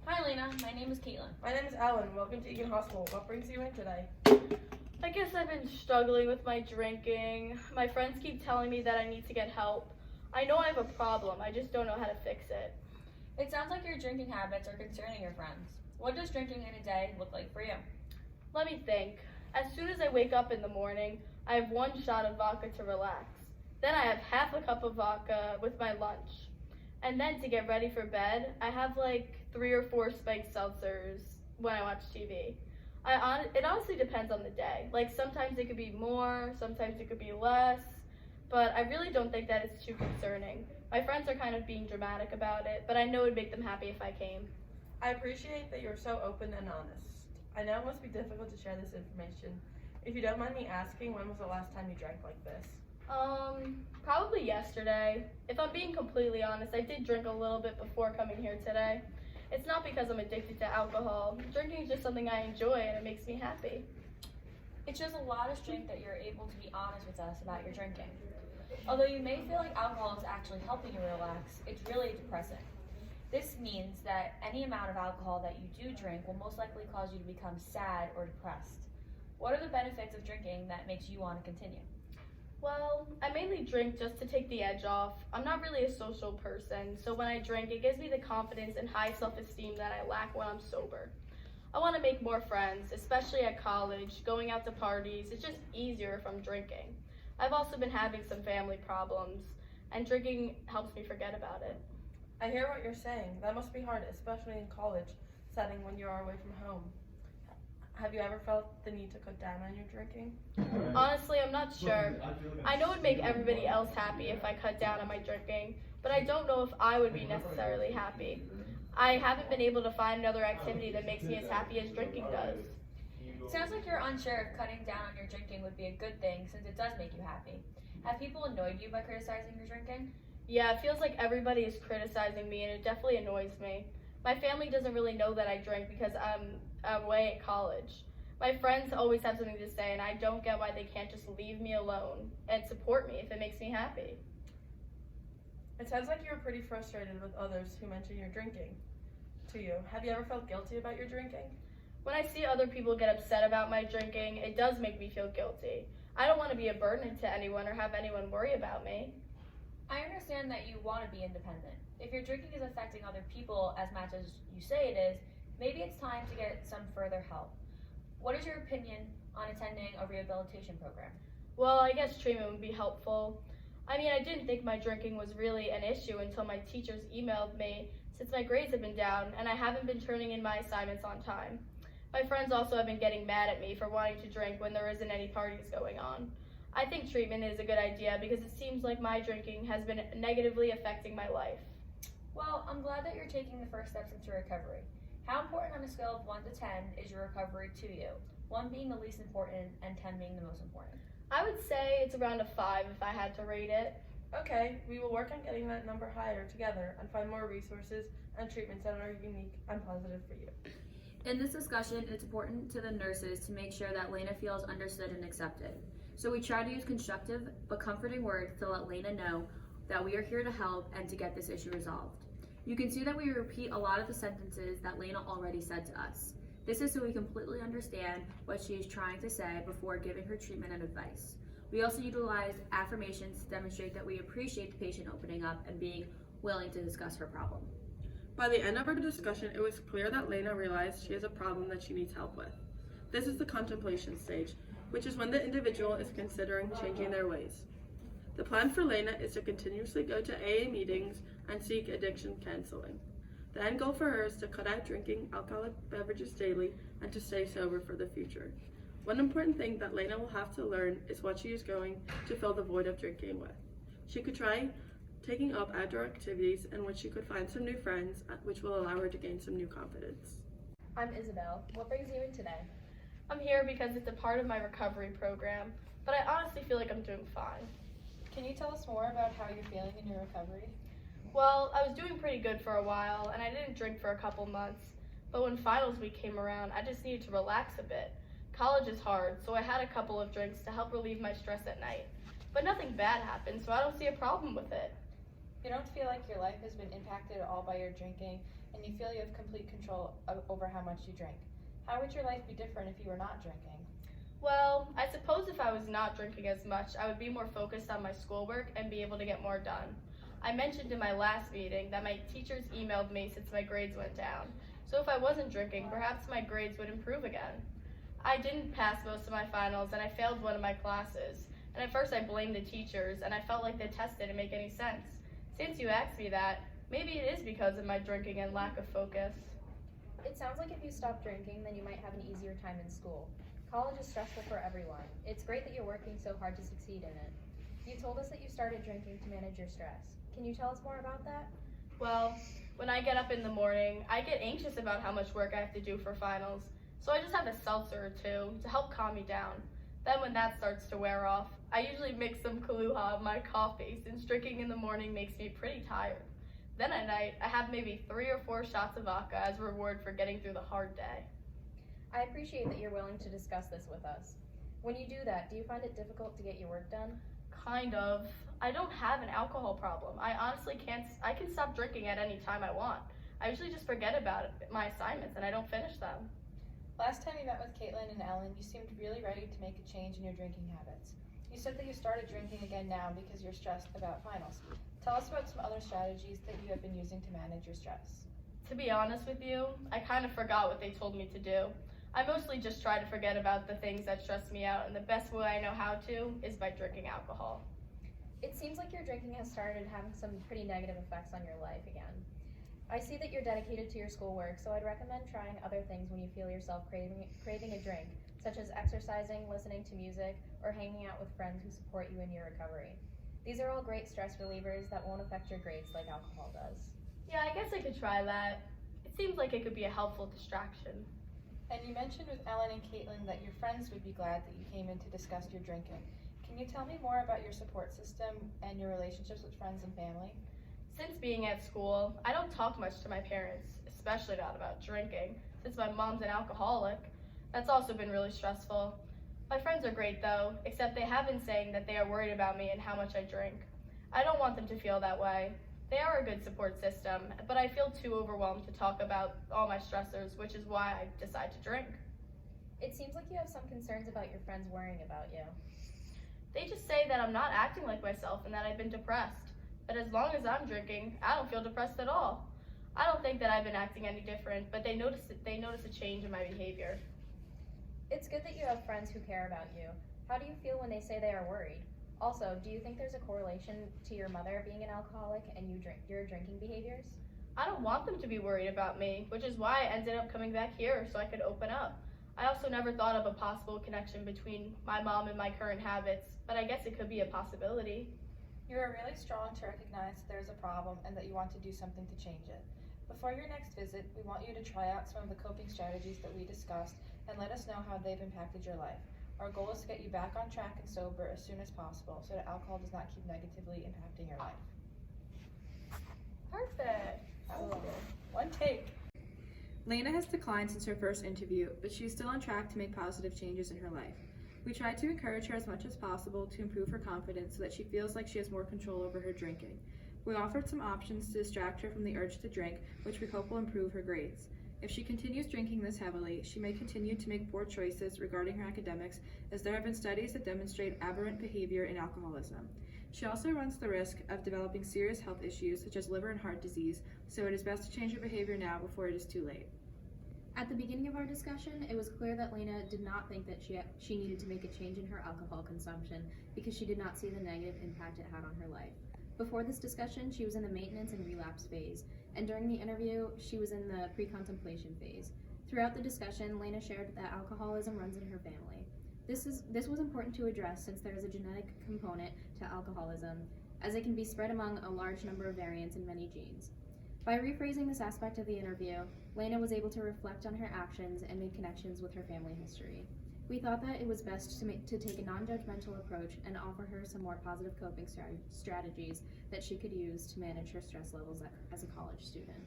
Hi Lena, my name is Caitlin. My name is Alan. Welcome to Egan Hospital. What brings you in today? I guess I've been struggling with my drinking. My friends keep telling me that I need to get help. I know I have a problem, I just don't know how to fix it. It sounds like your drinking habits are concerning your friends. What does drinking in a day look like for you? Let me think. As soon as I wake up in the morning, I have 1 shot of vodka to relax. Then I have half a cup of vodka with my lunch. And then to get ready for bed, I have like 3 or 4 spiked seltzers when I watch TV. It honestly depends on the day. Like sometimes it could be more, sometimes it could be less, but I really don't think that it's too concerning. My friends are kind of being dramatic about it, but I know it would make them happy if I came. I appreciate that you're so open and honest. I know it must be difficult to share this information. If you don't mind me asking, when was the last time you drank like this? Probably yesterday. If I'm being completely honest, I did drink a little bit before coming here today. It's not because I'm addicted to alcohol. Drinking is just something I enjoy and it makes me happy. It shows a lot of strength that you're able to be honest with us about your drinking. Although you may feel like alcohol is actually helping you relax, it's really depressing. This means that any amount of alcohol that you do drink will most likely cause you to become sad or depressed. What are the benefits of drinking that makes you want to continue? Well, I mainly drink just to take the edge off. I'm not really a social person, so when I drink, it gives me the confidence and high self-esteem that I lack when I'm sober. I want to make more friends, especially at college, going out to parties. It's just easier if I'm drinking. I've also been having some family problems, and drinking helps me forget about it. I hear what you're saying. That must be hard, especially in college setting when you are away from home. Have you ever felt the need to cut down on your drinking? Honestly, I'm not sure. I know it would make everybody else happy if I cut down on my drinking, but I don't know if I would be necessarily happy. I haven't been able to find another activity that makes me as happy as drinking does. It sounds like you're unsure if cutting down on your drinking would be a good thing since it does make you happy. Have people annoyed you by criticizing your drinking? Yeah, it feels like everybody is criticizing me and it definitely annoys me. My family doesn't really know that I drink because I'm away at college. My friends always have something to say and I don't get why they can't just leave me alone and support me if it makes me happy. It sounds like you're pretty frustrated with others who mention your drinking to you. Have you ever felt guilty about your drinking? When I see other people get upset about my drinking, it does make me feel guilty. I don't want to be a burden to anyone or have anyone worry about me. I understand that you want to be independent. If your drinking is affecting other people as much as you say it is, maybe it's time to get some further help. What is your opinion on attending a rehabilitation program? Well, I guess treatment would be helpful. I mean, I didn't think my drinking was really an issue until my teachers emailed me since my grades have been down and I haven't been turning in my assignments on time. My friends also have been getting mad at me for wanting to drink when there isn't any parties going on. I think treatment is a good idea because it seems like my drinking has been negatively affecting my life. Well, I'm glad that you're taking the first steps into recovery. How important on a scale of 1 to 10 is your recovery to you? 1 being the least important and 10 being the most important. I would say it's around a 5 if I had to rate it. Okay, we will work on getting that number higher together and find more resources and treatments that are unique and positive for you. In this discussion, it's important to the nurses to make sure that Lena feels understood and accepted. So we try to use constructive but comforting words to let Lena know that we are here to help and to get this issue resolved. You can see that we repeat a lot of the sentences that Lena already said to us. This is so we completely understand what she is trying to say before giving her treatment and advice. We also utilize affirmations to demonstrate that we appreciate the patient opening up and being willing to discuss her problem. By the end of our discussion, it was clear that Lena realized she has a problem that she needs help with. This is the contemplation stage, which is when the individual is considering changing their ways. The plan for Lena is to continuously go to AA meetings and seek addiction counseling. The end goal for her is to cut out drinking alcoholic beverages daily and to stay sober for the future. One important thing that Lena will have to learn is what she is going to fill the void of drinking with. She could try taking up outdoor activities in which she could find some new friends, which will allow her to gain some new confidence. I'm Isabel. What brings you in today? I'm here because it's a part of my recovery program, but I honestly feel like I'm doing fine. Can you tell us more about how you're feeling in your recovery? Well, I was doing pretty good for a while, and I didn't drink for a couple months, but when finals week came around, I just needed to relax a bit. College is hard, so I had a couple of drinks to help relieve my stress at night. But nothing bad happened, so I don't see a problem with it. You don't feel like your life has been impacted at all by your drinking, and you feel you have complete control over how much you drink. How would your life be different if you were not drinking? Well, I suppose if I was not drinking as much, I would be more focused on my schoolwork and be able to get more done. I mentioned in my last meeting that my teachers emailed me since my grades went down. So if I wasn't drinking, perhaps my grades would improve again. I didn't pass most of my finals and I failed one of my classes. And at first I blamed the teachers and I felt like the test didn't make any sense. Since you asked me that, maybe it is because of my drinking and lack of focus. It sounds like if you stop drinking, then you might have an easier time in school. College is stressful for everyone. It's great that you're working so hard to succeed in it. You told us that you started drinking to manage your stress. Can you tell us more about that? Well, when I get up in the morning, I get anxious about how much work I have to do for finals. So I just have a seltzer or two to help calm me down. Then when that starts to wear off, I usually mix some Kahlua in my coffee since drinking in the morning makes me pretty tired. Then at night, I have maybe 3 or 4 shots of vodka as a reward for getting through the hard day. I appreciate that you're willing to discuss this with us. When you do that, do you find it difficult to get your work done? Kind of. I don't have an alcohol problem. I honestly I can stop drinking at any time I want. I usually just forget about my assignments and I don't finish them. Last time you met with Caitlin and Ellen, you seemed really ready to make a change in your drinking habits. You said that you started drinking again now because you're stressed about finals. Tell us about some other strategies that you have been using to manage your stress. To be honest with you, I kind of forgot what they told me to do. I mostly just try to forget about the things that stress me out, and the best way I know how to is by drinking alcohol. It seems like your drinking has started having some pretty negative effects on your life again. I see that you're dedicated to your schoolwork, so I'd recommend trying other things when you feel yourself craving a drink, such as exercising, listening to music, or hanging out with friends who support you in your recovery. These are all great stress relievers that won't affect your grades like alcohol does. Yeah, I guess I could try that. It seems like it could be a helpful distraction. And you mentioned with Ellen and Caitlin that your friends would be glad that you came in to discuss your drinking. Can you tell me more about your support system and your relationships with friends and family? Since being at school, I don't talk much to my parents, especially not about drinking, since my mom's an alcoholic. That's also been really stressful. My friends are great though, except they have been saying that they are worried about me and how much I drink. I don't want them to feel that way. They are a good support system, but I feel too overwhelmed to talk about all my stressors, which is why I decide to drink. It seems like you have some concerns about your friends worrying about you. They just say that I'm not acting like myself and that I've been depressed. But as long as I'm drinking, I don't feel depressed at all. I don't think that I've been acting any different, but they notice a change in my behavior. It's good that you have friends who care about you. How do you feel when they say they are worried? Also, do you think there's a correlation to your mother being an alcoholic and your drinking behaviors? I don't want them to be worried about me, which is why I ended up coming back here so I could open up. I also never thought of a possible connection between my mom and my current habits, but I guess it could be a possibility. You are really strong to recognize that there's a problem and that you want to do something to change it. Before your next visit, we want you to try out some of the coping strategies that we discussed and let us know how they've impacted your life. Our goal is to get you back on track and sober as soon as possible so that alcohol does not keep negatively impacting your life. Perfect. That was good. One take. Lena has declined since her first interview, but she's still on track to make positive changes in her life. We tried to encourage her as much as possible to improve her confidence so that she feels like she has more control over her drinking. We offered some options to distract her from the urge to drink, which we hope will improve her grades. If she continues drinking this heavily, she may continue to make poor choices regarding her academics, as there have been studies that demonstrate aberrant behavior in alcoholism. She also runs the risk of developing serious health issues such as liver and heart disease, so it is best to change her behavior now before it is too late. At the beginning of our discussion, it was clear that Lena did not think that she needed to make a change in her alcohol consumption because she did not see the negative impact it had on her life. Before this discussion, she was in the maintenance and relapse phase, and during the interview, she was in the pre-contemplation phase. Throughout the discussion, Lena shared that alcoholism runs in her family. This was important to address since there is a genetic component to alcoholism, as it can be spread among a large number of variants in many genes. By rephrasing this aspect of the interview, Lena was able to reflect on her actions and make connections with her family history. We thought that it was best to take a non-judgmental approach and offer her some more positive coping strategies that she could use to manage her stress levels as a college student.